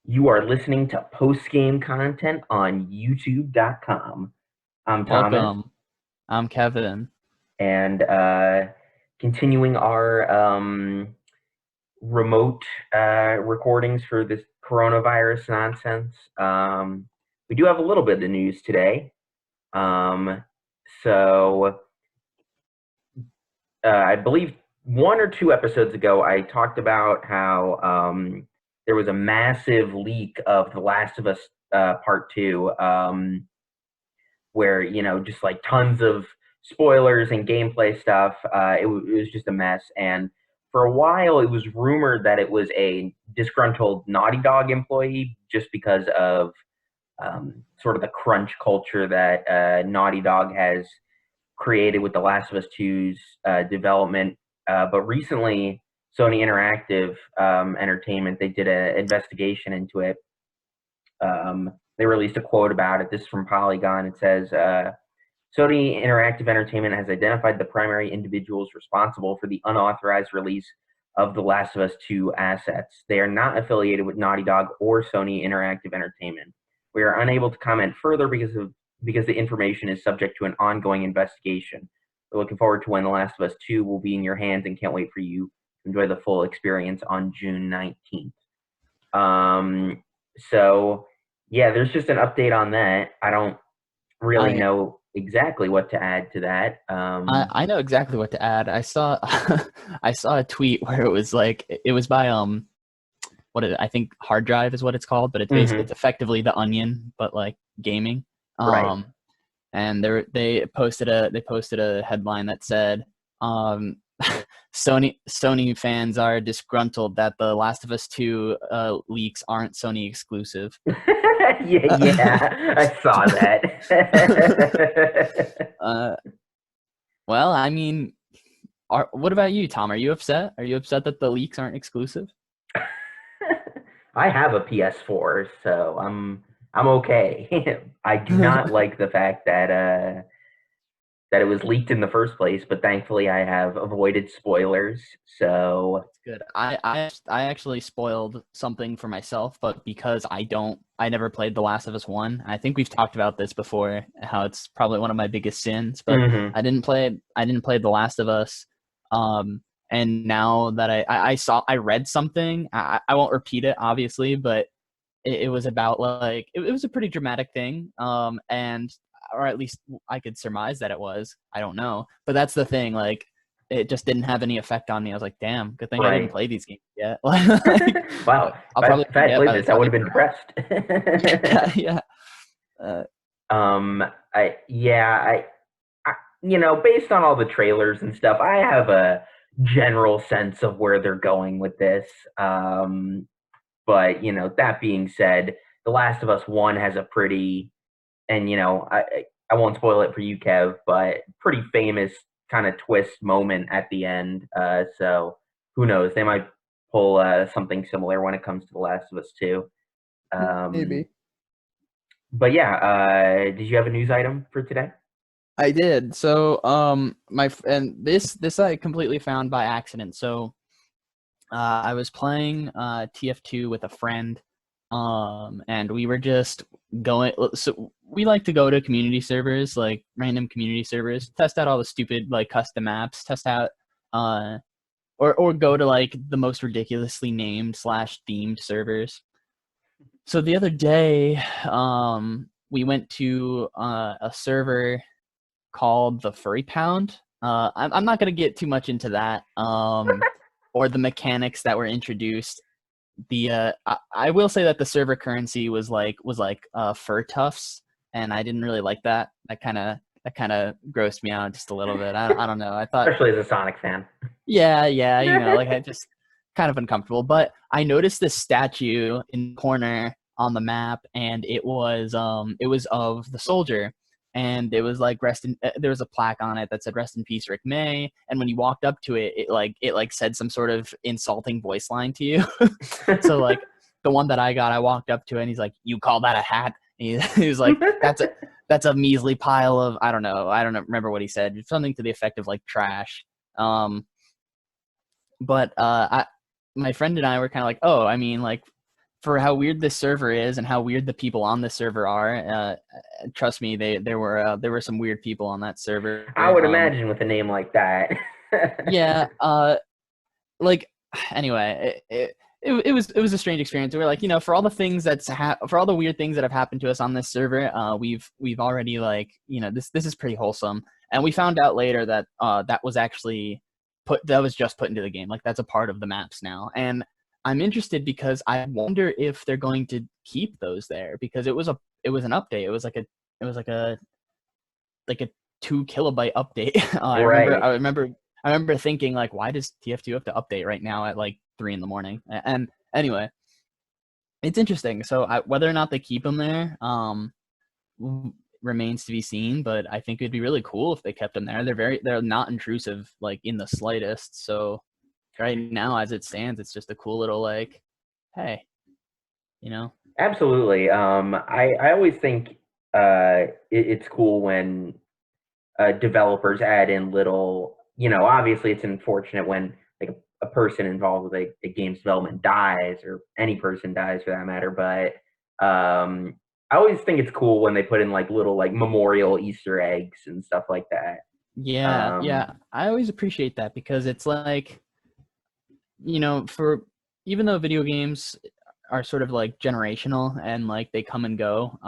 You are listening to post-game content on YouTube.com. I'm Thomas, Welcome. I'm Kevin. and continuing our remote recordings for this coronavirus nonsense. We do have a little bit of news today. Um, so, I believe 1 or 2 episodes ago, I talked about how there was a massive leak of The Last of Us Part 2. Where just like tons of spoilers and gameplay stuff. It was just a mess, and for a while it was rumored that it was a disgruntled Naughty Dog employee just because of sort of the crunch culture that Naughty Dog has created with The Last of Us 2's development. But recently, Sony Interactive Entertainment, they did an investigation into it. They released a quote about it. This is from Polygon. It says, Sony Interactive Entertainment has identified the primary individuals responsible for the unauthorized release of The Last of Us 2 assets. They are not affiliated with Naughty Dog or Sony Interactive Entertainment. We are unable to comment further because the information is subject to an ongoing investigation. We're looking forward to when The Last of Us 2 will be in your hands and can't wait for you to enjoy the full experience on June 19th. So yeah, there's just an update on that. I don't really I know exactly what to add to that. I know exactly what to add. I saw I saw a tweet where it was like it was by what is it? I think Hard Drive is what it's called, but it's Mhm. effectively The Onion but like gaming. Right. Um and they posted a headline that said Sony fans are disgruntled that the Last of Us 2 leaks aren't Sony exclusive. Yeah, yeah, I saw that. uh, well, I mean, what about you, Tom? Are you upset? Are you upset that the leaks aren't exclusive? I have a PS4, so I'm okay. I do not like the fact that it was leaked in the first place, but thankfully I have avoided spoilers. So, That's good. I actually spoiled something for myself, but because I never played The Last of Us 1. I think we've talked about this before, how it's probably one of my biggest sins, but mhm. I didn't play The Last of Us. Um, and now that I read something, I won't repeat it obviously, but it was about like it was a pretty dramatic thing. And or at least I could surmise that it was. I don't know, but that's the thing. Like, it just didn't have any effect on me. I was like, damn, good thing I didn't Right. play these games yet. Like, Wow. I'll probably If I had forget played by the this, I time would it have been comes depressed. out. Yeah. Uh, um, based on all the trailers and stuff, I have a general sense of where they're going with this. But that being said, The Last of Us One has a pretty, and I won't spoil it for you, Kev, but pretty famous kind of twist moment at the end. So who knows? They might pull something similar when it comes to The Last of Us Two. Um, Maybe. but yeah, did you have a news item for today? I did. So, and this I completely found by accident. So, I was playing TF2 with a friend, and we were just going. So we like to go to community servers, like random community servers, test out all the stupid like custom apps, test out, uh, or go to like the most ridiculously named slash themed servers. So the other day, we went to a server called the Furry Pound. I'm not gonna get too much into that, or the mechanics that were introduced. I will say that the server currency was like fur tufts, and I didn't really like that. That kind of grossed me out just a little bit. I don't know. I thought, Especially as a Sonic fan. yeah, yeah, like I just kind of uncomfortable. But I noticed this statue in the corner on the map, and it was of the soldier, and it was like rest in. There was a plaque on it that said "Rest in peace, Rick May." And when you walked up to it, it said some sort of insulting voice line to you. So like the one that I got, I walked up to it, and he's like, "You call that a hat?" He was like, That's a measly pile of I don't remember what he said, something to the effect of like trash." Um, but my friend and I were kind of like, oh, I mean, like for how weird this server is and how weird the people on this server are. Trust me, there were some weird people on that server. I would imagine with a name like that. Yeah. Like anyway, it was a strange experience. We're like, for all the things for all the weird things that have happened to us on this server, we've already like, this is pretty wholesome. And we found out later that that was just put into the game. Like that's a part of the maps now. And I'm interested because I wonder if they're going to keep those there, because it was an update. It was like a 2 kilobyte update. Right. I remember thinking like, why does TF2 have to update right now at like 3 in the morning? And anyway, it's interesting. So whether or not they keep them there, remains to be seen. But I think it'd be really cool if they kept them there. They're not intrusive, like in the slightest. So right now, as it stands, it's just a cool little like, hey, Absolutely. I always think it's cool when developers add in little, obviously it's unfortunate when like a person involved with a game's development dies, or any person dies for that matter. But I always think it's cool when they put in like little like memorial Easter eggs and stuff like that. Yeah, Um, yeah. I always appreciate that because it's like, for even though video games are sort of like generational and like they come and go,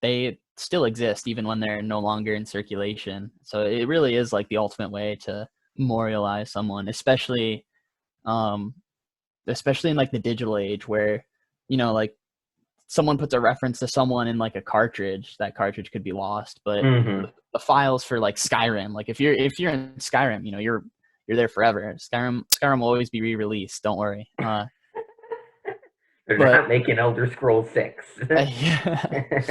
they still exist even when they're no longer in circulation. So it really is like the ultimate way to memorialize someone, um, especially in like the digital age where, like someone puts a reference to someone in like a cartridge, that cartridge could be lost. But mhm. the files for like Skyrim, like if you're in Skyrim, you're there forever. Skyrim will always be re-released. Don't worry. They're But not making Elder Scrolls 6. yeah,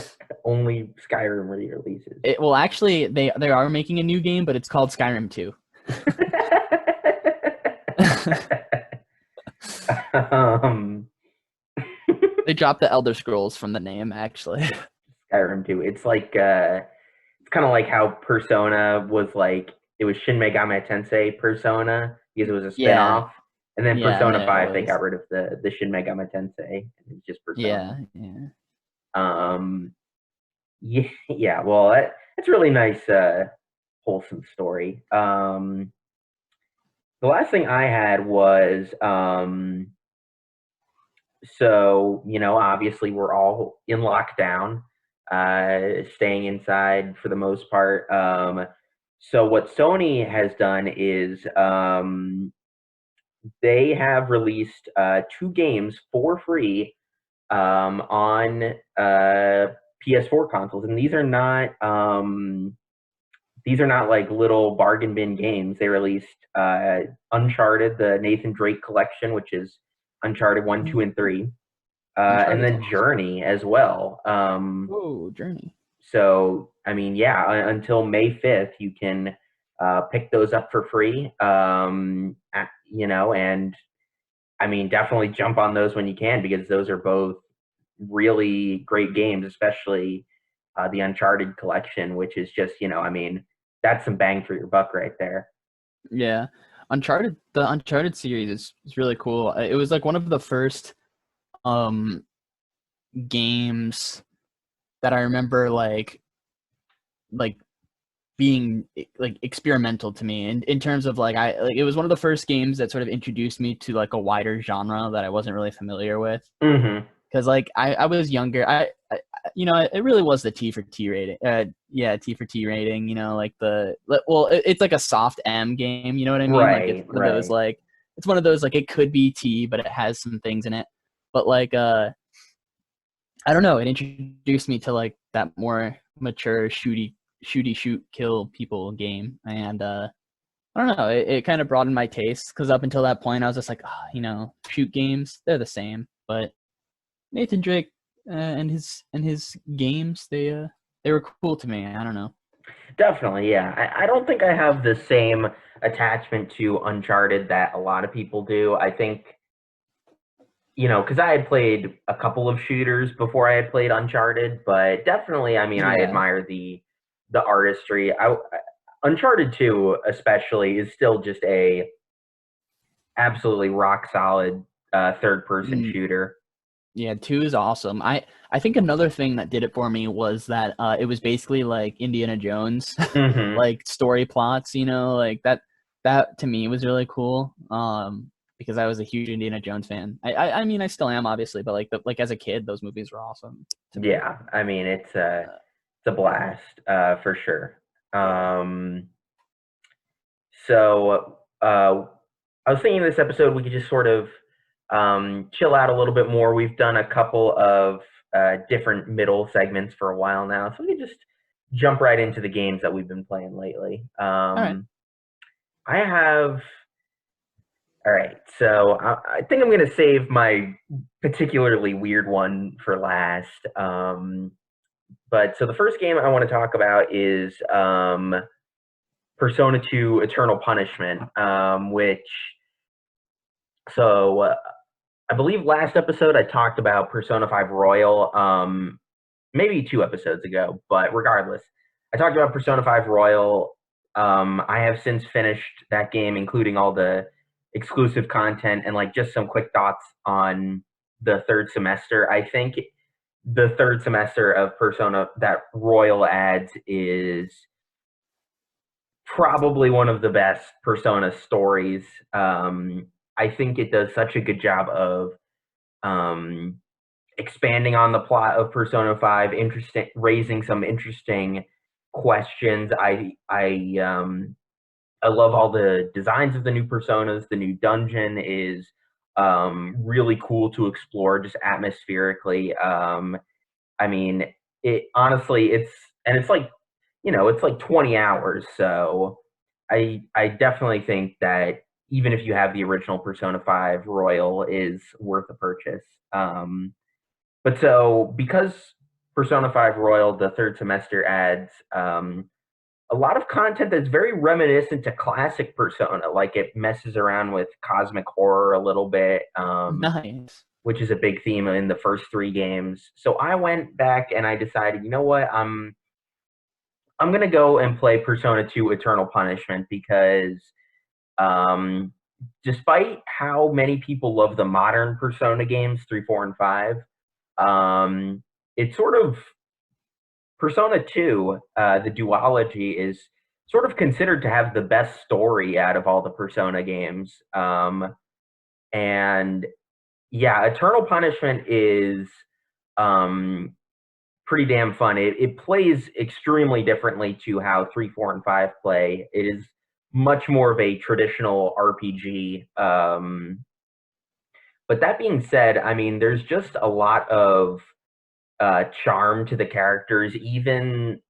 Only Skyrim re-releases. well actually they are making a new game, but it's called Skyrim 2. um, They dropped the Elder Scrolls from the name actually. Skyrim 2. It's kind of like how Persona was like, it was Shin Megami Tensei Persona because it was a Yeah, spin-off. And then yeah, and Persona then it 5, they was got rid of the Shin Megami Tensei. And it's just Persona. yeah, yeah. Um, yeah, yeah. Well, that's a really nice, wholesome story. The last thing I had was, so, obviously we're all in lockdown, staying inside for the most part. So what Sony has done is, they have released 2 games for free, on PS4 consoles, and these are not like little bargain bin games. They released Uncharted, the Nathan Drake collection, which is Uncharted 1, 2, and 3, and Uncharted's then awesome. Journey as well. Whoa, Journey. So, I mean, yeah, until May 5th, you can pick those up for free. And I mean, definitely jump on those when you can, because those are both really great games, especially the Uncharted collection, which is just, I mean, that's some bang for your buck right there. Yeah. The Uncharted series is really cool. It was like one of the first um games that I remember like being like experimental to me in terms of like it was one of the first games that sort of introduced me to like a wider genre that I wasn't really familiar with. Hmm. Because like I was younger. It really was the T for T rating. Yeah, T for T rating. Like it's like a soft M game. You know what I mean? Like Right, right. it's one of those like it could be T, but it has some things in it. But like I don't know. It introduced me to like that more mature shoot kill people game, and I don't know. It kind of broadened my taste because up until that point I was just like, shoot games, they're the same. But Nathan Drake and his games, they were cool to me. I don't know. Definitely, yeah. I don't think I have the same attachment to Uncharted that a lot of people do. I think, because I had played a couple of shooters before I had played Uncharted, but definitely, I mean, I Yeah. admire the artistry. Uncharted 2 especially is still just a absolutely rock solid third person Mm, shooter. Yeah, 2 is awesome. I think another thing that did it for me was that it was basically like Indiana Jones, Hmm. like story plots, like that to me was really cool. Because I was a huge Indiana Jones fan. I mean I still am obviously, but like as a kid, those movies were awesome to me. Yeah, I mean Uh, it's a blast, for sure. yeah. Um, so I was thinking this episode we could just sort of chill out a little bit more. We've done a couple of different middle segments for a while now, so we could just jump right into the games that we've been playing lately. All right. I have All right, so I think I'm gonna save my particularly weird one for last. But so the first game I want to talk about is Persona 2 Eternal Punishment, which so I believe last episode I talked about Persona 5 Royal, maybe 2 episodes ago, but regardless, I talked about Persona 5 Royal. I have since finished that game, including all the exclusive content and like just some quick thoughts on the third semester. I think the third semester of Persona that Royal adds is probably one of the best Persona stories. I think it does such a good job of um, expanding on the plot of Persona 5, interesting, raising some interesting questions. I love all the designs of the new personas. The new dungeon is really cool to explore, just atmospherically. I mean, it honestly, it's like it's like 20 hours. So I definitely think that even if you have the original Persona 5 Royal is worth a purchase. But so because Persona 5 Royal, the third semester adds a lot of content that's very reminiscent to classic Persona. Like it messes around with cosmic horror a little bit, Nice. which is a big theme in the first 3 games. So I went back and I decided, you know what, I'm gonna go and play Persona 2 Eternal Punishment because um, despite how many people love the modern Persona games, 3, 4, and 5, um, it's sort of Persona 2, the duology is sort of considered to have the best story out of all the Persona games. And yeah, Eternal Punishment is um, pretty damn fun. It plays extremely differently to how 3, 4, and 5 play. It is much more of a traditional RPG. But that being said, I mean, there's just a lot of charm to the characters. Even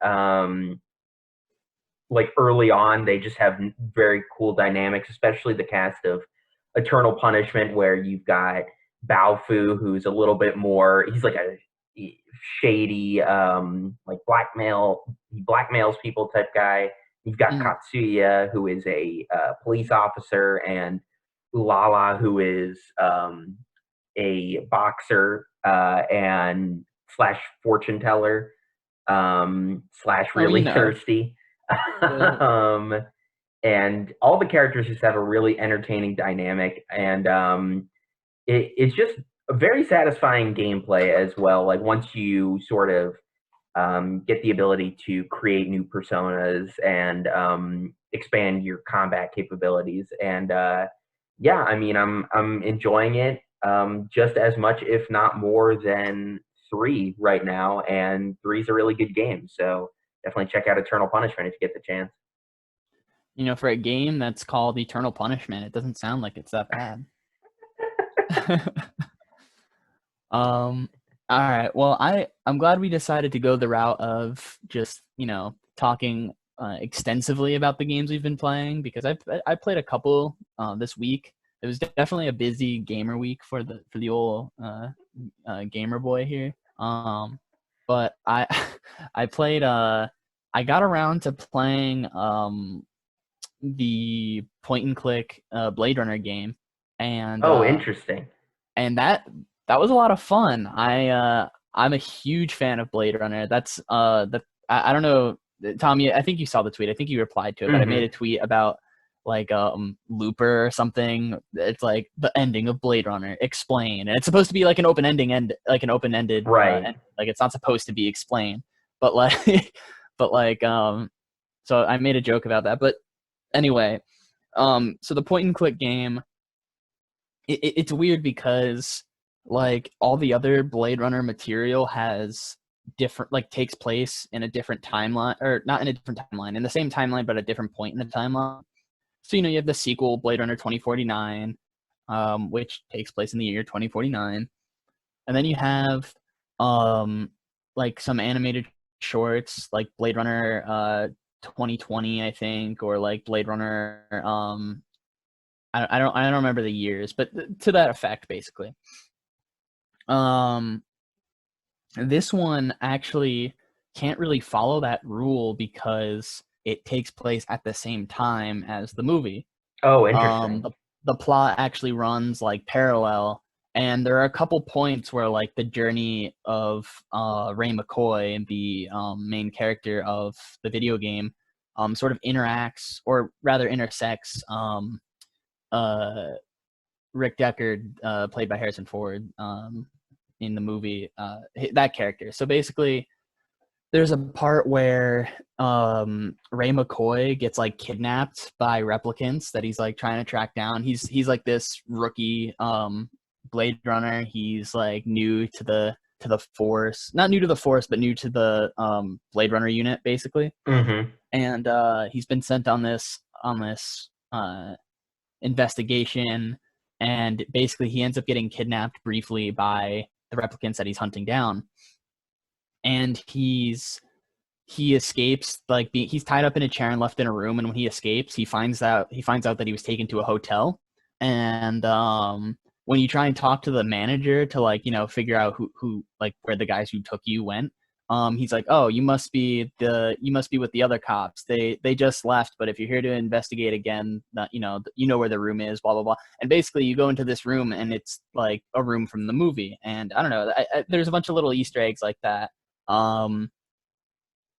like early on, they just have very cool dynamics, especially the cast of Eternal Punishment, where you've got Baofu, who's a little bit more. He's like a shady, like he blackmails people type guy. You've got Mm. Katsuya, who is a police officer, and Ulala, who is a boxer and slash fortune teller slash Oh, really thirsty. Uh, um, and all the characters just have a really entertaining dynamic, and it's just a very satisfying gameplay as well. Like once you sort of get the ability to create new personas and expand your combat capabilities. And yeah, I mean, I'm enjoying it just as much, if not more, than 3 right now. And 3 is a really good game, so definitely check out Eternal Punishment if you get the chance. for a game that's called Eternal Punishment, it doesn't sound like it's that bad. Um, all right. Well, I'm glad we decided to go the route of just talking extensively about the games we've been playing because I played a couple this week. It was definitely a busy gamer week for the old gamer boy here. But I I played I got around to playing the point and click Blade Runner game, and Oh, interesting. that was a lot of fun. I'm a huge fan of Blade Runner. That's I don't know, Tommy. I think you saw the tweet. I think you replied to it, but I made Hmm. a tweet about Looper or something. It's like the ending of Blade Runner, explain, and it's supposed to be like an open ending end, like an open ended Right. end. Like it's not supposed to be explained, but like but like so I made a joke about that. But anyway, so the point and click game, it's weird because like all the other Blade Runner material has different, like takes place in a different timeline, or not in a different timeline, in the same timeline but a different point in the timeline. So you have the sequel Blade Runner 2049, which takes place in the year 2049, and then you have like some animated shorts like Blade Runner 2020, I think, or like Blade Runner I don't remember the years, but to that effect, basically. This one actually can't really follow that rule because it takes place at the same time as the movie. Oh, Um, interesting. the the plot actually runs like parallel, and there are a couple points where like the journey of Ray McCoy, the main character of the video game, sort of interacts, or rather intersects, uh, Rick Deckard, played by Harrison Ford, in the movie, that character. So basically, there's a part where Ray McCoy gets like kidnapped by replicants that he's like trying to track down. He's like this rookie Blade Runner. He's like new to the Force, not new to the Force, but new to the Blade Runner unit, basically. Mm-hmm. And he's been sent on this investigation, and basically he ends up getting kidnapped briefly by the replicants that he's hunting down, and he escapes, like he's tied up in a chair and left in a room, and when he escapes he finds out that he was taken to a hotel. And when you try and talk to the manager to like figure out who like where the guys who took you went, he's like, oh, you must be with the other cops, they just left, but if you're here to investigate again, you know where the room is, blah blah blah. And basically you go into this room and it's like a room from the movie, and I don't know, there's a bunch of little Easter eggs like that.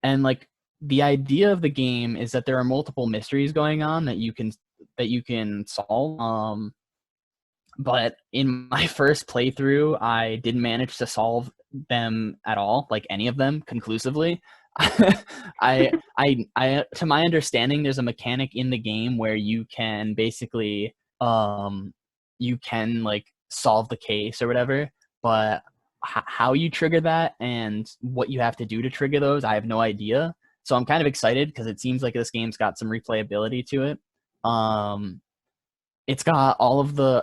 And like the idea of the game is that there are multiple mysteries going on that you can solve. But in my first playthrough, I didn't manage to solve them at all, like any of them conclusively. To my understanding, there's a mechanic in the game where you can basically you can like solve the case or whatever, but how you trigger that and what you have to do to trigger those, I have no idea. So I'm kind of excited because it seems like this game's got some replayability to it. Um, it's got all of the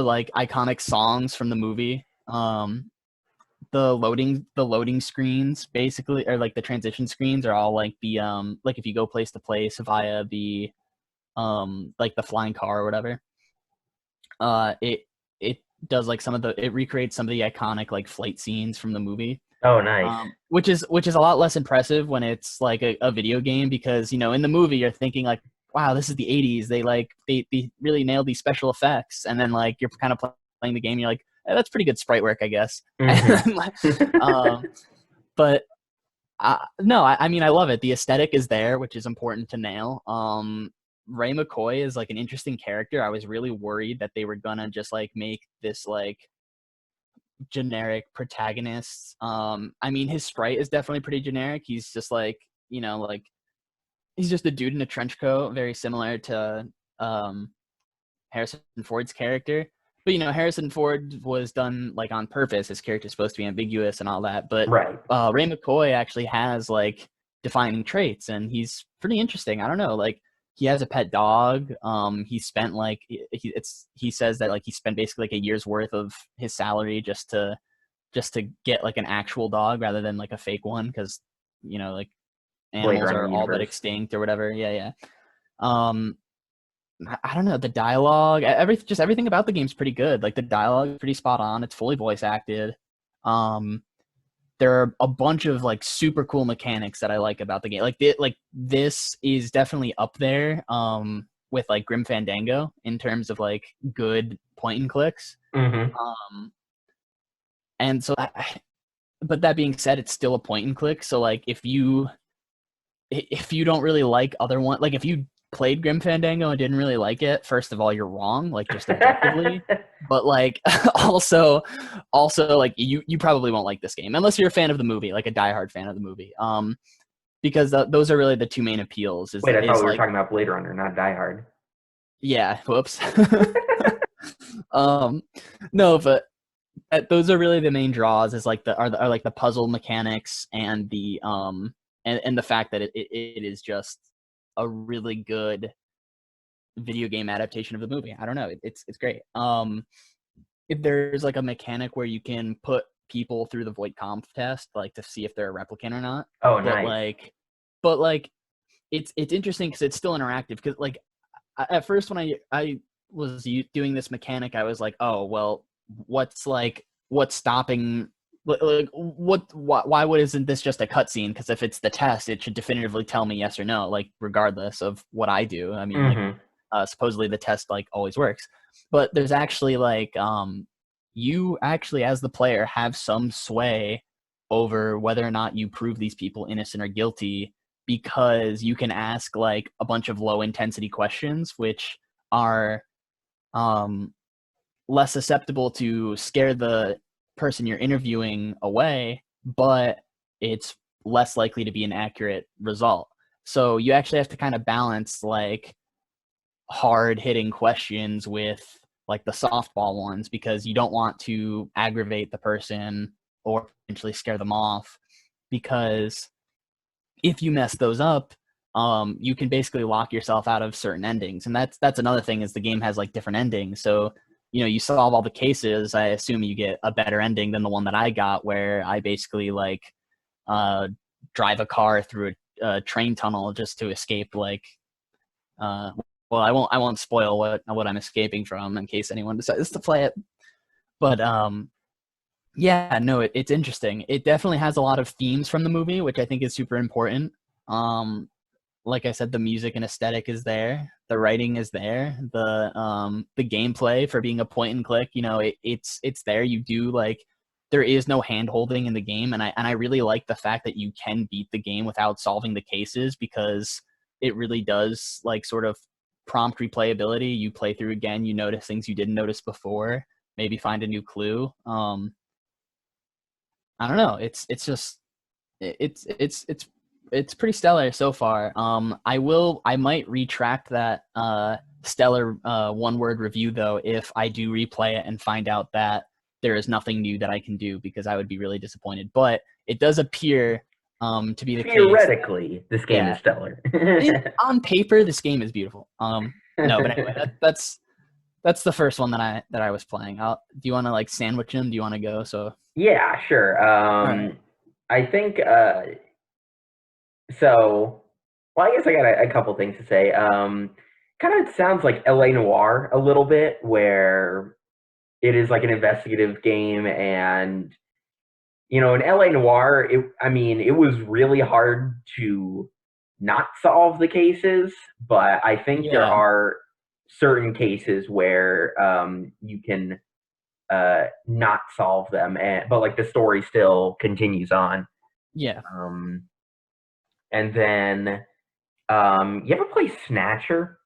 like iconic songs from the movie. The loading screens basically, or like the transition screens, are all like the like if you go place to place via the like the flying car or whatever. It does like it recreates some of the iconic like flight scenes from the movie. Oh, nice. Which is a lot less impressive when it's like a video game, because in the movie you're thinking like, wow, this is the 80s, they really nailed these special effects, and then like you're kind of playing the game, you're like, that's pretty good sprite work, I guess. um, but no, I mean, I love it. The aesthetic is there, which is important to nail. Ray McCoy is like an interesting character. I was really worried that they were gonna just like make this like generic protagonist. I mean, his sprite is definitely pretty generic. He's just like, like he's just a dude in a trench coat, very similar to Harrison Ford's character. But Harrison Ford was done like on purpose. His character's supposed to be ambiguous and all that. But Right. Ray McCoy actually has like defining traits, and he's pretty interesting. I don't know, like he has a pet dog. He spent like he says that like he spent basically like a year's worth of his salary just to get like an actual dog rather than like a fake one, because like Blade animals Runner are all but universe. extinct or whatever. Yeah, yeah. Um, I don't know, the dialogue, everything about the game's pretty good. Like the dialogue is pretty spot on. It's fully voice acted. Um, there are a bunch of like super cool mechanics that I like about the game. Like this is definitely up there with like Grim Fandango in terms of like good point and clicks. Mm-hmm. Um, and so, but that being said, it's still a point and click. So like if you don't really like other one, like if you played Grim Fandango and didn't really like it, first of all, you're wrong, like just objectively. But like also like you probably won't like this game unless you're a fan of the movie, like a diehard fan of the movie. Because those are really the two main appeals. Wait, I thought Is we were like talking about Blade Runner, not Die Hard. yeah, whoops. um, no, but those are really the main draws. Is like are like the puzzle mechanics and the and the fact that it is just a really good video game adaptation of the movie. I don't know. It's great. If there's like a mechanic where you can put people through the void comp test, like to see if they're a replicant or not. Oh, But nice. like it's interesting because it's still interactive. Because like at first when I was doing this mechanic, I was like, oh well, what's stopping? Like why would isn't this just a cutscene? Because if it's the test, it should definitively tell me yes or no, like regardless of what I do. I mean, like Hmm. supposedly the test like always works, but there's actually like you actually as the player have some sway over whether or not you prove these people innocent or guilty, because you can ask like a bunch of low intensity questions which are um less susceptible to scare the person you're interviewing away, but it's less likely to be an accurate result. So you actually have to kind of balance like hard hitting questions with like the softball ones, because you don't want to aggravate the person or potentially scare them off, because if you mess those up, you can basically lock yourself out of certain endings. And that's another thing, is the game has like different endings. So you solve all the cases, I assume you get a better ending than the one that I got, where I basically like uh drive a car through a train tunnel just to escape like uh well, I won't spoil what I'm escaping from in case anyone decides to play it. But yeah, no, it's interesting. It definitely has a lot of themes from the movie, which I think is super important. um like I said, the music and aesthetic is there, the writing is there, the gameplay for being a point and click, it's there. You do like, there is no hand holding in the game, and I really like the fact that you can beat the game without solving the cases, because it really does like sort of prompt replayability. You play through again, you notice things you didn't notice before, maybe find a new clue. I don't know. It's just it's pretty stellar so far. I might retract that stellar one word review though if I do replay it and find out that there is nothing new that I can do, because I would be really disappointed. But it does appear to be the case. Theoretically, this game is Yeah, stellar. on paper this game is beautiful. No, but anyway, that's the first one that I was playing. Do you want to like sandwich them? Do you want to go? So Yeah, sure. all right. I think so. Well, I guess I got a couple things to say. Kind of sounds like LA Noir a little bit, where it is like an investigative game, and in LA Noir, I mean, it was really hard to not solve the cases, but I think there Yeah, are certain cases where you can not solve them, but like the story still continues on. yeah. Um, and then, you ever play Snatcher?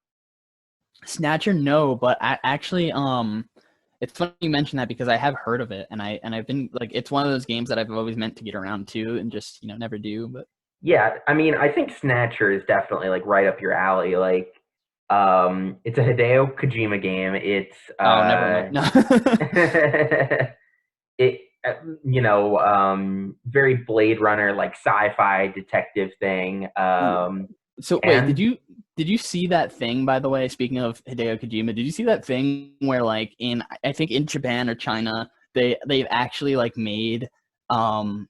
Snatcher, no, but actually, it's funny you mention that, because I have heard of it, and I've been like, it's one of those games that I've always meant to get around to, and just never do. But Yeah, I mean, I think Snatcher is definitely like right up your alley. Like, it's a Hideo Kojima game. It's oh, never mind. No. it very Blade Runner, like sci-fi detective thing. Ooh. So wait, did And you see that thing, by the way? Speaking of Hideo Kojima, did you see that thing where like in, I think in Japan or China, they've actually like made um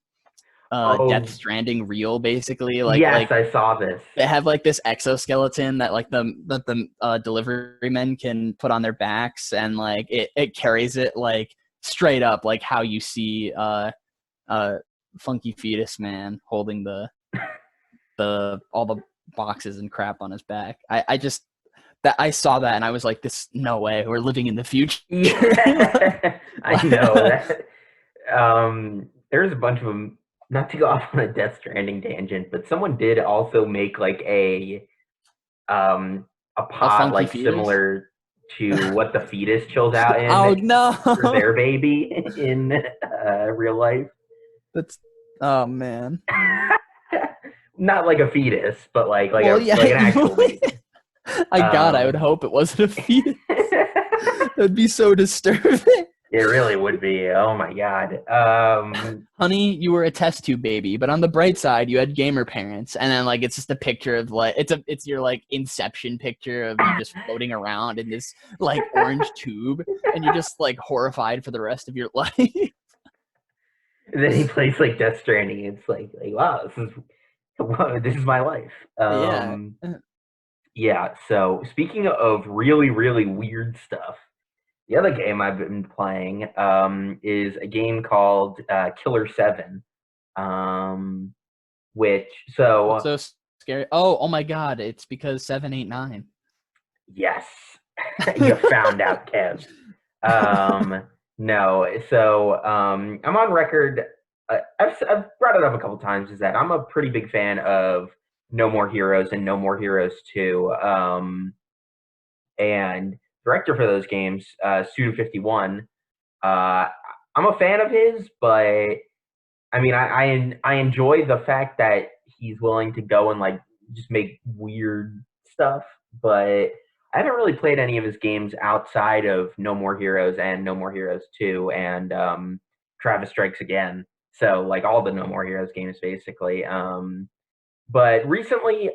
Death oh Stranding real, basically yes, I saw this. they have like this exoskeleton that like the delivery men can put on their backs, and like it carries it like straight up like how you see uh Funky Fetus Man holding the all the boxes and crap on his back. I just, that I saw that and I was like, this, no way, we're living in the future. Yeah, I know that. There's a bunch of them. Not to go off on a Death Stranding tangent, but someone did also make like um, a A pod funky like fetus? similar to what the fetus chills out Oh in for no. their baby in real life. That's oh man. Not like a fetus, but Well, yeah, like an actual baby. I would Um, hope it wasn't a fetus. it That'd be so disturbing. really would be. Oh my god. Honey, you were a test tube baby, but on the bright side, you had gamer parents, and then like it's just a picture of like it's your like Inception picture of you just floating around in this like orange tube, and you're just like horrified for the rest of your life. And then he plays like Death Stranding. It's like wow, this is my life. Yeah. Yeah. So speaking of really really weird stuff, the other game I've been playing is a game called Killer 7. Um, which What's so so scary? Oh my God! It's because 789. yes, you found out, Kev. No, so I'm on record. I've brought it up a couple times. Is that I'm a pretty big fan of No More Heroes and No More Heroes 2. And director for those games, Suda51. Uh, I'm a fan of his, but I mean, I enjoy the fact that he's willing to go and like just make weird stuff, but I haven't really played any of his games outside of No More Heroes and No More Heroes 2 and Travis Strikes Again. So like all the No More Heroes games basically. But recently,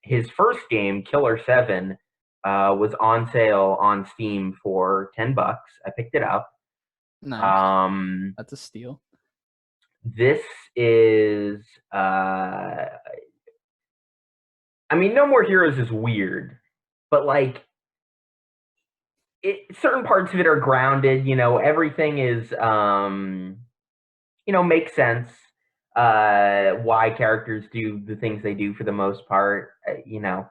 his first game, Killer 7, was on sale on Steam for $10. I picked it up. Nice. Um, That's a steal. this is uh I mean No More Heroes is weird, but like certain parts of it are grounded, everything is makes sense why characters do the things they do for the most part. No,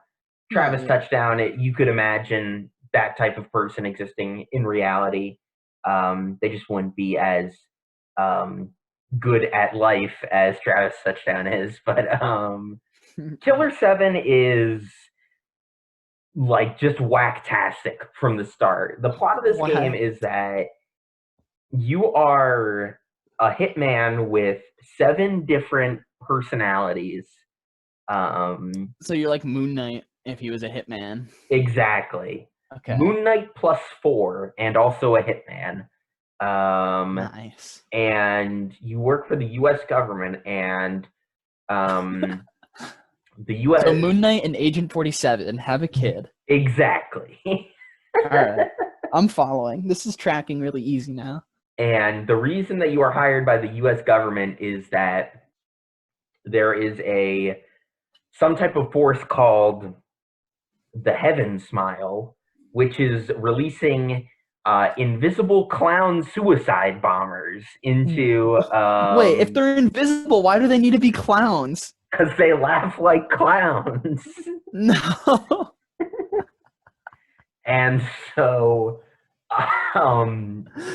Travis yeah. Touchdown, you could imagine that type of person existing in reality. They just wouldn't be as um, good at life as Travis Touchdown is. But Killer 7 is like just whacktastic from the start. The plot of this game Why? is that you are a hitman with 7 different personalities. Um, So you're like Moon Knight if he was a hitman. exactly. Okay. Moon Knight plus 4, and also a hitman. Um, Nice. and you work for the U.S. government, and um, the U.S. So Moon Knight and Agent 47 have a kid. exactly. All right. I'm following. This is tracking really easy now. And the reason that you are hired by the U.S. government is that there is a some type of force called the Heaven Smile, which is releasing invisible clown suicide bombers into Wait, if they're invisible, why do they need to be clowns? because they laugh like clowns. No. And so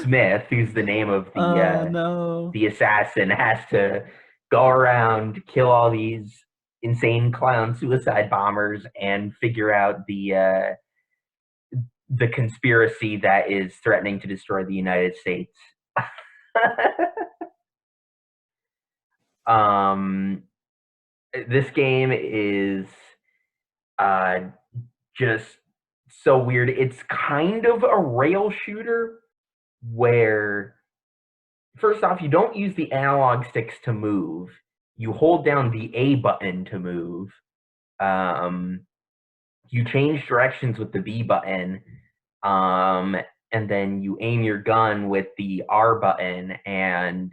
Smith, who's the name of Oh no. the assassin, has to go around, kill all these insane clown suicide bombers, and figure out the conspiracy that is threatening to destroy the United States. um, this game is uh, just so weird. It's kind of a rail shooter where, first off, you don't use the analog sticks to move. You hold down the A button to move. Um, you change directions with the B button. Um, and then you aim your gun with the R button. And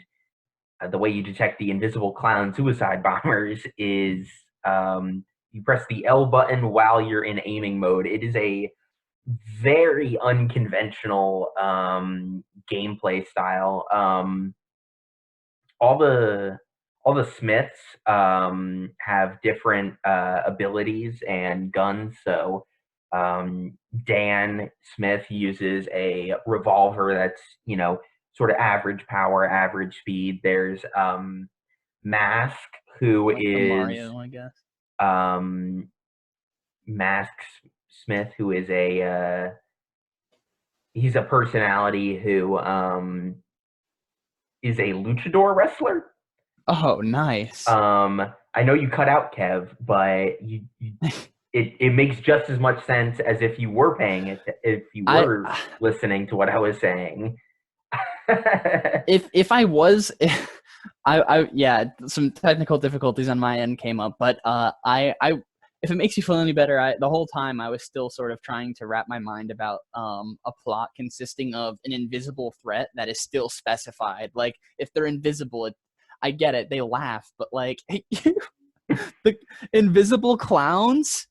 the way you detect the invisible clown suicide bombers is you press the L button while you're in aiming mode. It is a very unconventional gameplay style. All the all the Smiths have different abilities and guns. So Dan Smith uses a revolver that's sort of average power, average speed. There's Mask, who Like the is Mario, I guess. um, Mask Smith, who is a he's a personality who is a luchador wrestler. Oh, nice. I know you cut out Kev, but it makes just as much sense as if you were paying it, if you I were listening to what I was saying. if I was I yeah, some technical difficulties on my end came up, but I if it makes you feel any better, the whole time I was still sort of trying to wrap my mind about a plot consisting of an invisible threat that is still specified. Like if they're invisible, I get it, they laugh, but like the invisible clowns.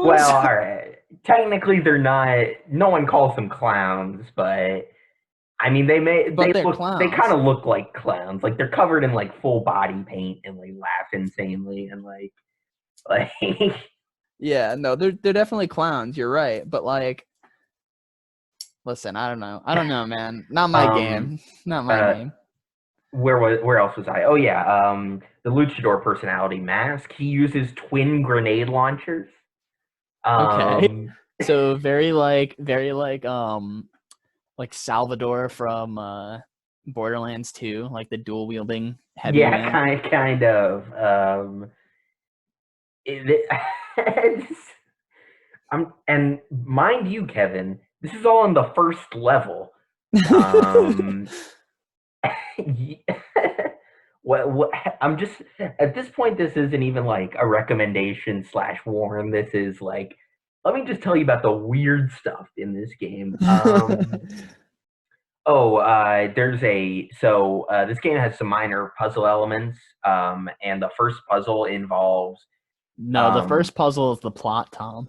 Well, all right. Technically, they're not. No one calls them clowns, but I mean, But they're they kind clowns. of look like clowns. Like they're covered in like full body paint and like laugh insanely and like Yeah, no, they're definitely clowns. You're right, but like, listen, I don't know, man. Not my um game. Not my uh game. where else was I? Oh yeah, the luchador personality Mask. He uses twin grenade launchers. Okay, Um so very like Salvador from Borderlands 2, like the dual wielding heavy yeah, man. kind of it, and mind you, Kevin, this is all on the first level. Um, what I'm just at this point, this isn't even like a recommendation slash warn. This is like, let me just tell you about the weird stuff in this game. There's a so this game has some minor puzzle elements. And the first puzzle involves No, the um, first puzzle is the plot, Tom.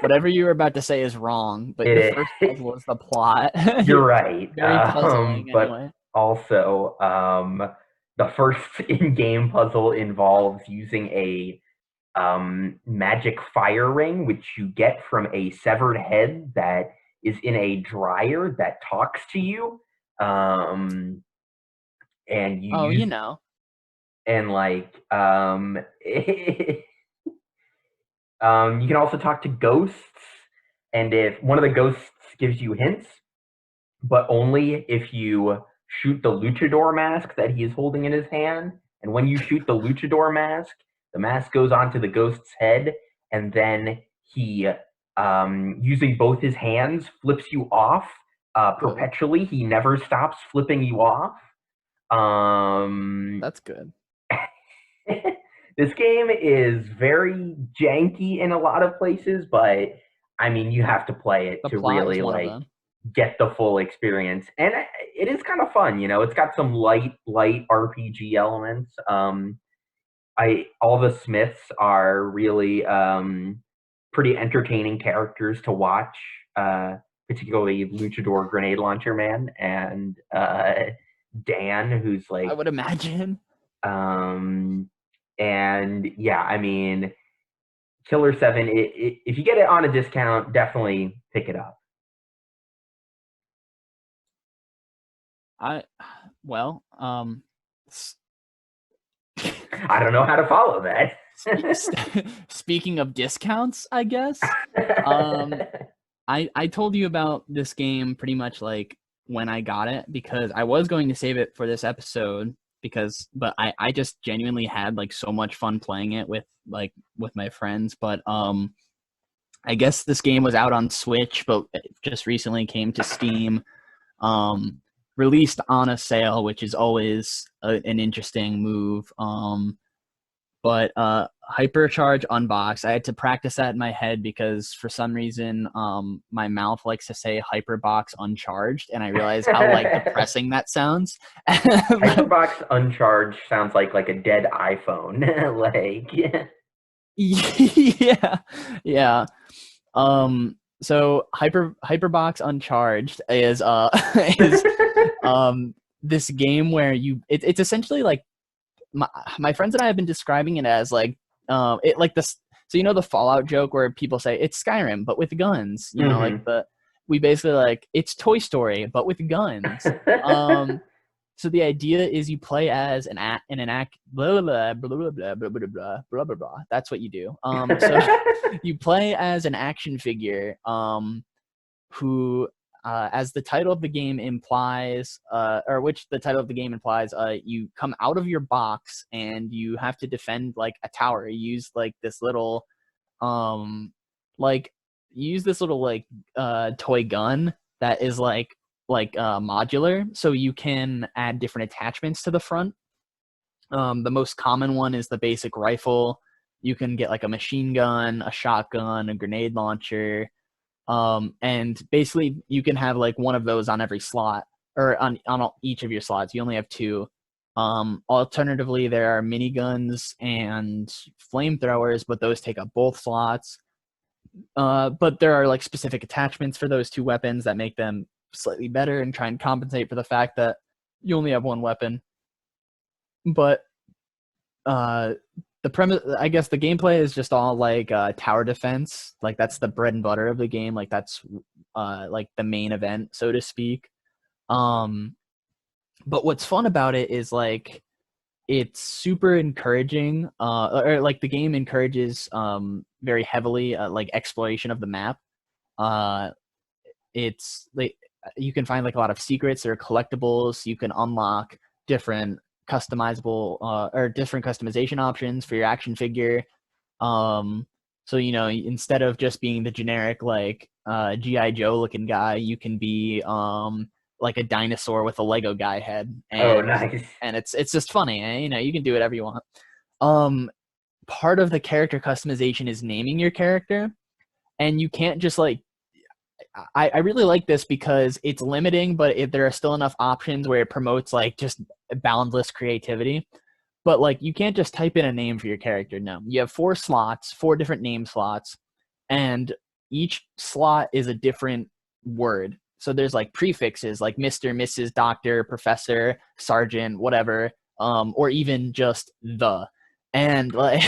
Whatever you were about to say is wrong, but the it first puzzle is the plot. You're right. Very puzzling, But anyway. also, the first in-game puzzle involves using a magic fire ring, which you get from a severed head that is in a dryer that talks to you. Um, and you Oh, use you know. and like you can also talk to ghosts, and if one of the ghosts gives you hints, but only if you shoot the luchador mask that he is holding in his hand. And when you shoot the luchador mask, the mask goes onto the ghost's head, and then he, using both his hands, flips you off Good. perpetually. He never stops flipping you off. Um, That's good. this game is very janky in a lot of places, but I mean, you have to play it The to plot is really one of like them. get the full experience. And it is kind of fun, you know. It's got some light RPG elements. I all the Smiths are really pretty entertaining characters to watch. Particularly Luchador Grenade Launcher Man and Dan, who's I like would imagine. um, and yeah, I mean, Killer 7. If you get it on a discount, definitely pick it up. I well, I don't know how to follow that. speaking of discounts, I guess. Um, I told you about this game pretty much like when I got it because I was going to save it for this episode but I just genuinely had like so much fun playing it with my friends. But I guess this game was out on Switch, but it just recently came to Steam. Um, released on a sale, which is always an interesting move. But Hypercharge Unbox, I had to practice that in my head because for some reason my mouth likes to say Hyperbox Uncharged, and I realize how like depressing that sounds. Hyperbox Uncharged sounds like a dead iPhone. like Yeah, yeah. So Hyperbox Uncharged is is this game where it's essentially like my friends and I have been describing it as like it like this. So you know the Fallout joke where people say it's Skyrim but with guns. You know, like hmm we basically like it's Toy Story but with guns. Um, So the idea is you play as an act blah blah blah blah blah blah blah blah blah blah blah. That's what you do. So you play as an action figure who as the title of the game implies, or which the title of the game implies, you come out of your box and you have to defend like a tower. You use like this little, like you use this little like toy gun that is like modular, so you can add different attachments to the front. The most common one is the basic rifle. You can get like a machine gun, a shotgun, a grenade launcher, and basically you can have like one of those on every slot, or on each of your slots. You only have two. Alternatively, there are miniguns and flamethrowers, but those take up both slots. But there are like specific attachments for those two weapons that make them slightly better and try and compensate for the fact that you only have one weapon. But the premise, I guess, the gameplay is just all like tower defense. Like that's the bread and butter of the game. Like that's like the main event, so to speak. But what's fun about it is like it's super encouraging, or like the game encourages very heavily like exploration of the map. It's like you can find like a lot of secrets or collectibles. You can unlock different customizable or different customization options for your action figure. So you know, instead of just being the generic like GI Joe looking guy, you can be like a dinosaur with a Lego guy head, Oh, and nice. it's just funny. You know, you can do whatever you want. Part of the character customization is naming your character, and you can't just like I really like this because it's limiting, but there are still enough options where it promotes like just boundless creativity. But like you can't just type in a name for your character. No, you have four slots, four different name slots, and each slot is a different word. So there's like prefixes like Mr., Mrs., Doctor, Professor, Sergeant, whatever, or even just the. And like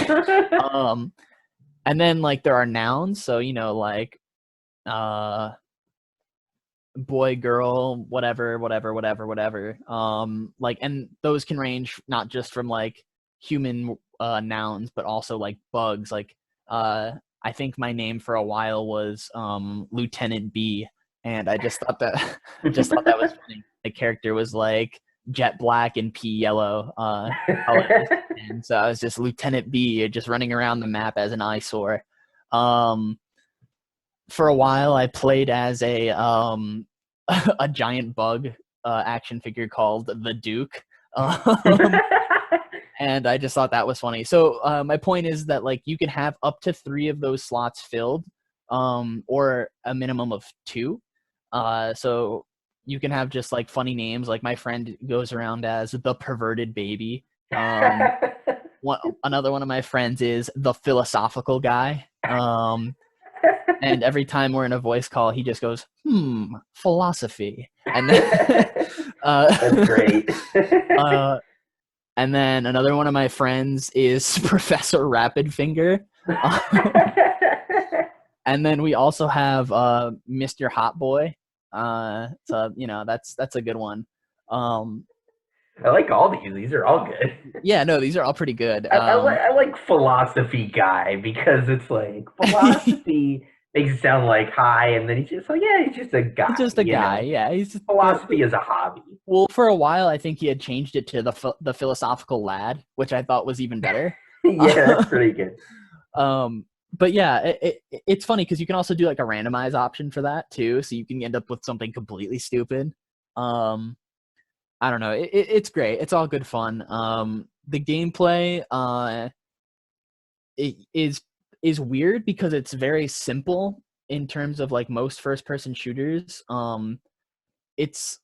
and then like there are nouns, so you know like uh boy, girl, whatever, whatever, whatever, whatever. Like, and those can range not just from like human nouns, but also like bugs. Like, I think my name for a while was Lieutenant B, and I just thought that just thought that was funny. The character was like jet black and pea yellow colors, and so I was just Lieutenant B, just running around the map as an eyesore. Um, for a while I played as a a giant bug action figure called the Duke. Um, and I just thought that was funny. So my point is that like you can have up to 3 of those slots filled, or a minimum of 2. So you can have just like funny names. Like my friend goes around as the perverted baby. Another one of my friends is the philosophical guy. And every time we're in a voice call, he just goes, philosophy. And then, That's great. and then another one of my friends is Professor Rapid Finger. And then we also have Mr. Hot Boy. So you know that's a good one. I like all these. These are all good. Yeah, no, these are all pretty good. I like philosophy guy because it's like philosophy makes it sound like high, and then he's just like, yeah, he's just a He's guy, just a guy. Yeah, he's just, Philosophy is a hobby. well, for a while, I think he had changed it to the philosophical lad, which I thought was even better. Yeah, that's pretty good. But yeah, it's funny because you can also do like a randomized option for that too, so you can end up with something completely stupid. I don't know. It's great. It's all good fun. The gameplay it is weird because it's very simple in terms of like most first person shooters. It's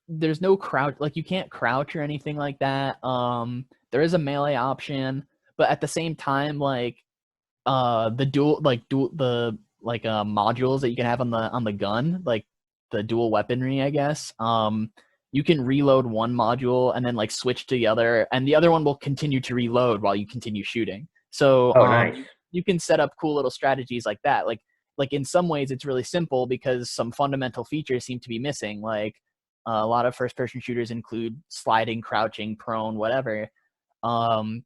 there's no crouch, like you can't crouch or anything like that. There is a melee option, but at the same time, like the dual the like modules that you can have on the gun, like the dual weaponry, I guess. You can reload one module and then like switch to the other, and the other one will continue to reload while you continue shooting. So Oh, nice. you can set up cool little strategies like that. Like in some ways it's really simple because some fundamental features seem to be missing. Like A lot of first-person shooters include sliding, crouching, prone, whatever.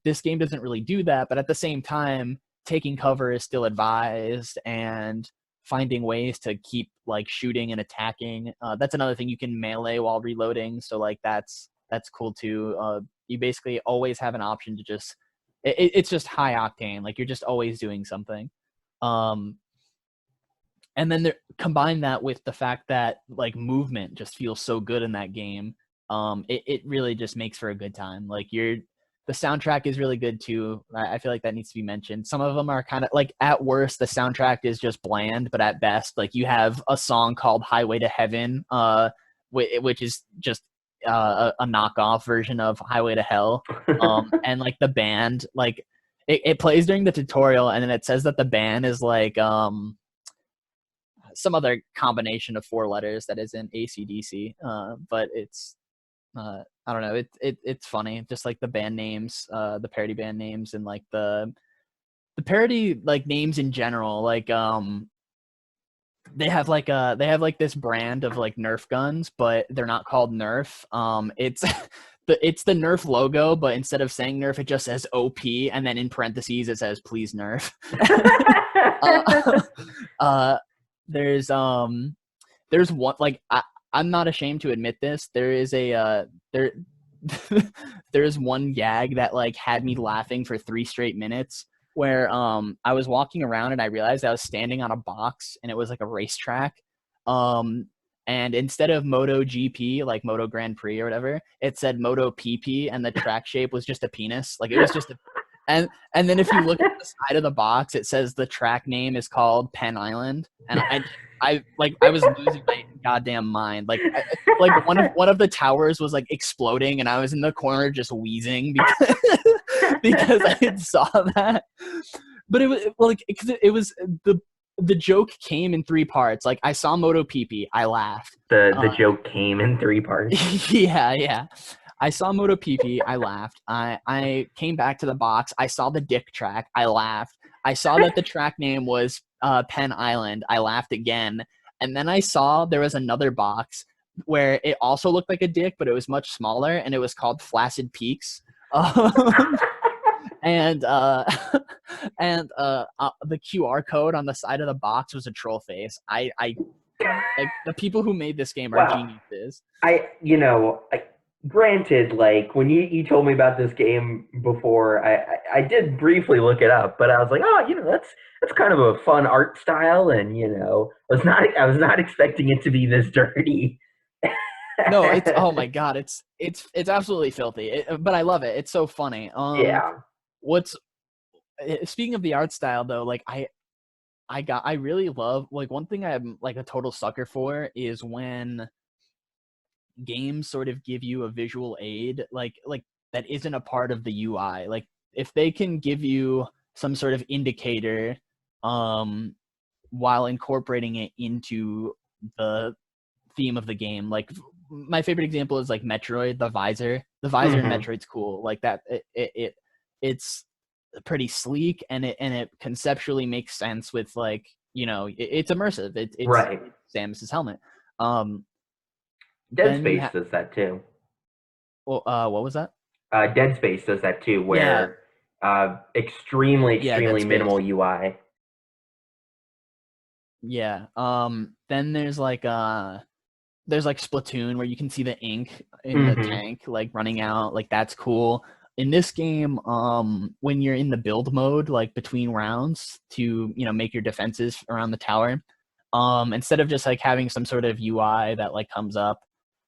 This game doesn't really do that, but at the same time, taking cover is still advised, and finding ways to keep like shooting and attacking. That's another thing. You can melee while reloading, so like that's cool too. You basically always have an option to just it's just high octane. Like you're just always doing something. Um, and then combine that with the fact that like movement just feels so good in that game. It really just makes for a good time. Like the soundtrack is really good too. I feel like that needs to be mentioned. Some of them are kind of like, at worst, the soundtrack is just bland, but at best, like you have a song called Highway to Heaven, which is just a knockoff version of Highway to Hell. And like the band, like it plays during the tutorial, and then it says that the band is like some other combination of 4 letters that isn't AC/DC, but it's I don't know. It's funny, just like the band names, the parody band names, and like the parody like names in general. Like they have like this brand of like Nerf guns, but they're not called Nerf. It's it's the Nerf logo, but instead of saying Nerf, it just says OP, and then in parentheses it says please Nerf. uh, uh, there's one, like I'm not ashamed to admit this. There is there's one gag that like had me laughing for 3 straight minutes, where I was walking around and I realized I was standing on a box and it was like a racetrack. And instead of Moto GP, like Moto Grand Prix or whatever, it said Moto PP, and the track shape was just a penis. Like it was just a and then if you look at the side of the box, it says the track name is called Penn Island, and I was losing my goddamn mind. Like like one of the towers was like exploding, and I was in the corner just wheezing because because I had saw that. But it was like it was the joke came in 3 parts. Like I saw Moto PP, I laughed. The joke came in 3 parts. Yeah. I saw Moto PP, I laughed. I came back to the box. I saw the dick track. I laughed. I saw that the track name was Penn Island. I laughed again. And then I saw there was another box where it also looked like a dick, but it was much smaller, and it was called Flaccid Peaks. And the QR code on the side of the box was a troll face. I like the people who made this game are geniuses. Granted, like when you told me about this game before, I did briefly look it up, but I was like, oh, that's kind of a fun art style, and I was not expecting it to be this dirty. No, it's oh my god, it's absolutely filthy. But I love it. It's so funny. Yeah. Speaking of the art style though, like I really love, like, one thing I'm like a total sucker for is when games sort of give you a visual aid, like that isn't a part of the UI. Like if they can give you some sort of indicator while incorporating it into the theme of the game. Like my favorite example is like Metroid, the visor in Metroid's cool. Like that it's pretty sleek, and it conceptually makes sense with like, it's immersive. It's right. Samus's helmet. Dead Space does that too. Well, what was that? Dead Space does that too, where extremely minimal UI. Yeah. Then there's like Splatoon, where you can see the ink in the tank like running out. Like that's cool. In this game, when you're in the build mode, like between rounds to make your defenses around the tower, instead of just like having some sort of UI that like comes up,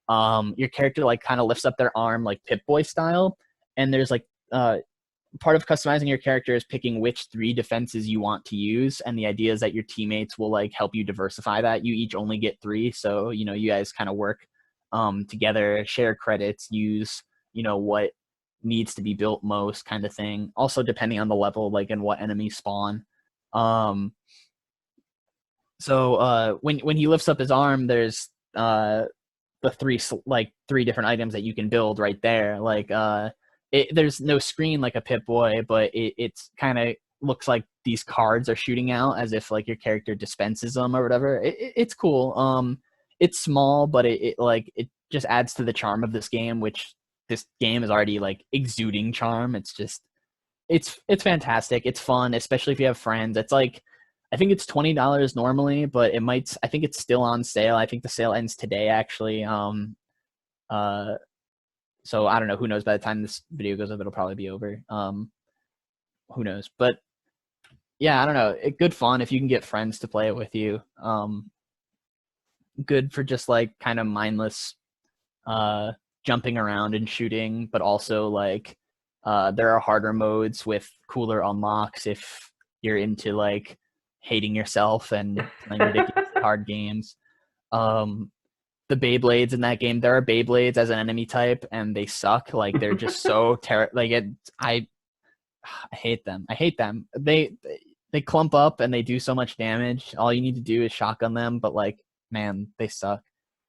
your character like kind of lifts up their arm like Pip-Boy style, and there's like part of customizing your character is picking which 3 defenses you want to use, and the idea is that your teammates will like help you diversify that. You each only get 3, so you guys kind of work together, share credits, use what needs to be built most, kind of thing. Also depending on the level, like, and what enemies spawn. So when he lifts up his arm, there's the 3 different items that you can build right there. Like there's no screen like a Pip-Boy, but it's kind of looks like these cards are shooting out as if like your character dispenses them or whatever. It's cool. it's small, but it just adds to the charm of this game, which this game is already like exuding charm. It's just it's fantastic. It's fun, especially if you have friends. It's like I think it's $20 normally, but I think it's still on sale. I think the sale ends today actually. Uh so I don't know, who knows, by the time this video goes up it'll probably be over. Who knows? But yeah, I don't know. Good fun if you can get friends to play it with you. Good for just like kind of mindless jumping around and shooting, but also like there are harder modes with cooler unlocks if you're into like hating yourself and playing ridiculously hard games. The Beyblades in that game, there are Beyblades as an enemy type, and they suck. Like they're just so I hate them. I hate them. They clump up and they do so much damage. All you need to do is shotgun them, but like, man, they suck.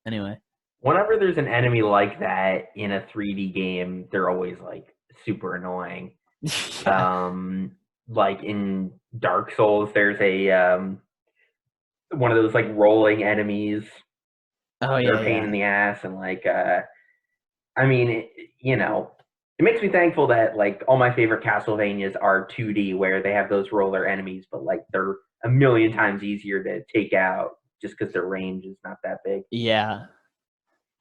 Anyway. Whenever there's an enemy like that in a 3D game, they're always like super annoying. Yeah. Like in Dark Souls, there's a one of those like rolling enemies. Oh They're yeah, a pain in yeah. the ass, and like I mean, it makes me thankful that like all my favorite Castlevanias are 2D, where they have those roller enemies, but like they're a million times easier to take out just because their range is not that big. Yeah.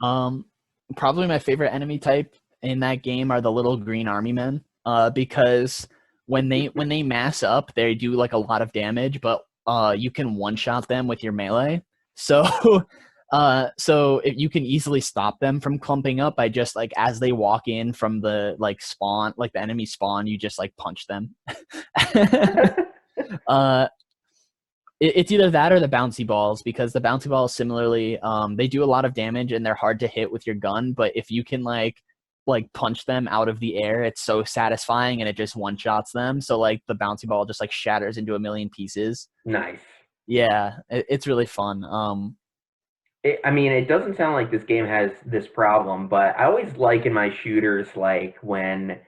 Um, Probably my favorite enemy type in that game are the little green army men. Because when they mass up, they do like a lot of damage, but you can one shot them with your melee. So so if you can easily stop them from clumping up by just like as they walk in from the like spawn, like the enemy spawn, you just like punch them. uh it's either that or the bouncy balls, because the bouncy balls similarly they do a lot of damage and they're hard to hit with your gun, but if you can like punch them out of the air, it's so satisfying and it just one shots them. So like the bouncy ball just like shatters into a million pieces. Nice. Yeah, it's really fun. I mean, it doesn't sound like this game has this problem, but I always like in my shooters, like when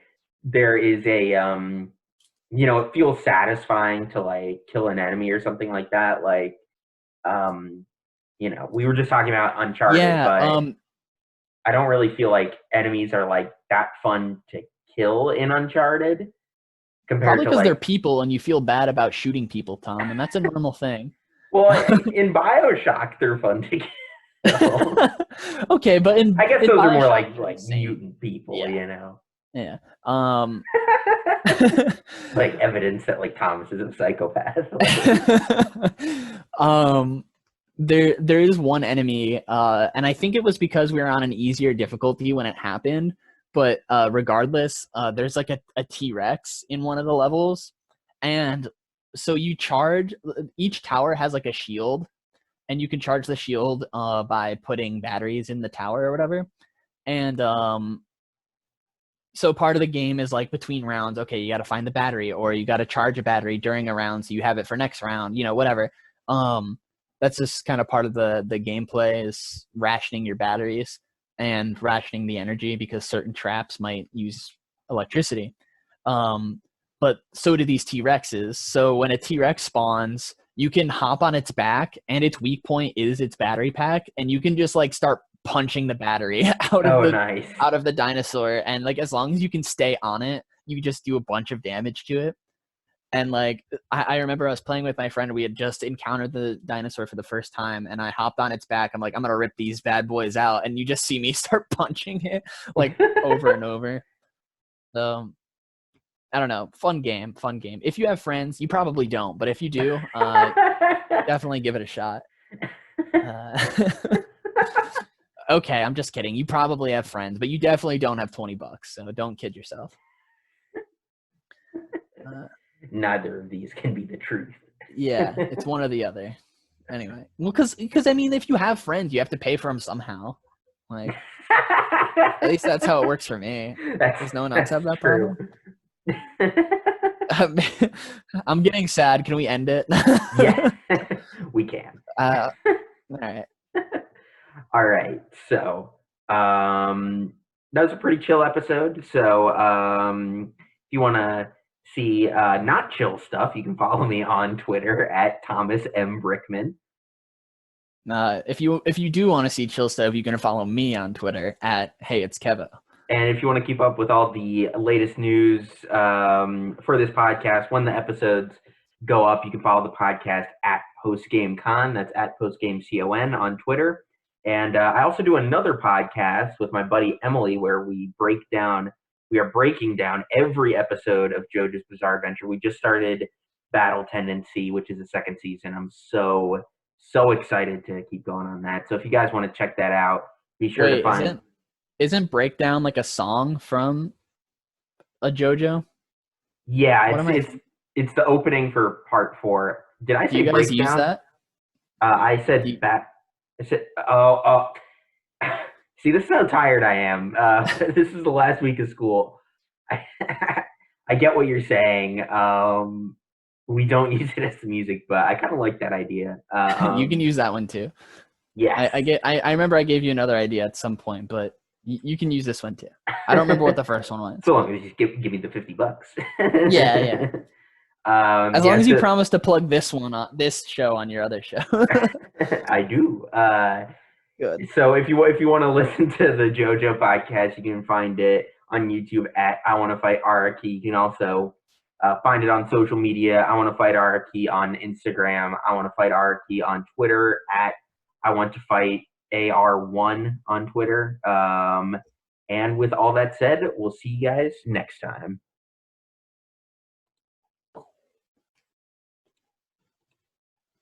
there is it feels satisfying to like kill an enemy or something like that. Like, um, we were just talking about Uncharted, Yeah, but I don't really feel like enemies are like that fun to kill in Uncharted compared probably to because they're like, people and you feel bad about shooting people, Tom, and that's a normal thing. well, in BioShock, they're fun to kill. Okay, but in I guess in those are more Bioshock, like you're insane. mutant people, Yeah, you know. yeah. Um, Like evidence that like Thomas is a psychopath. um, there is one enemy, and I think it was because we were on an easier difficulty when it happened. But regardless, there's like a T-Rex in one of the levels, and so you charge. Each tower has like a shield, and you can charge the shield by putting batteries in the tower or whatever. And so part of the game is like between rounds, okay, you got to find the battery, or you got to charge a battery during a round so you have it for next round, whatever. um that's just kind of part of the gameplay, is rationing your batteries and rationing the energy, because certain traps might use electricity. um but so do these T-Rexes. So when a T-Rex spawns, you can hop on its back, and its weak point is its battery pack, and you can just like start punching the battery out of Oh, the nice. dinosaur, and like as long as you can stay on it, you just do a bunch of damage to it. And like I remember I was playing with my friend, we had just encountered the dinosaur for the first time, and I hopped on its back. I'm like, I'm gonna rip these bad boys out, and you just see me start punching it like over and over. So I don't know, fun game, fun game. If you have friends, you probably don't, but if you do, definitely give it a shot. uh, Okay, I'm just kidding. You probably have friends, but you definitely don't have $20, so don't kid yourself. Uh, Neither of these can be the truth. yeah, it's one or the other. Anyway, well, because I mean, if you have friends, you have to pay for them somehow. Like, at least that's how it works for me. Does no one else have that true. problem? I'm getting sad. Can we end it? Yeah, we can. All right. All right. So, that was a pretty chill episode. So, if you want to see not chill stuff, you can follow me on Twitter at Thomas M. Brickman. If you do want to see Chill Stove, you can follow me on Twitter at Hey It's Kevo. And if you want to keep up with all the latest news for this podcast, when the episodes go up, you can follow the podcast at PostGameCon. That's at PostGameCon on Twitter. And I also do another podcast with my buddy Emily where we are breaking down every episode of JoJo's Bizarre Adventure. We just started Battle Tendency, which is the second season. I'm so excited to keep going on that. So if you guys want to check that out, be sure to find. Isn't Breakdown like a song from a JoJo? Yeah, it's the opening for part 4. Did I say Do you guys use breakdown? that? I said that. I said, oh. See, this is how tired I am. This is the last week of school. I get what you're saying. We don't use it as the music, but I kind of like that idea. You can use that one too. Yeah. I remember I gave you another idea at some point, but you can use this one too. I don't remember what the first one was. So long as you just give me the $50. Yeah. As long as you promise to plug this show on your other show. I do. Good. So if you want to listen to the JoJo podcast, you can find it on YouTube at I Want to Fight Araki. You can also find it on social media. I Want to Fight Araki on Instagram. I Want to Fight Araki on Twitter at I Want to Fight AR1 on Twitter. And with all that said, we'll see you guys next time.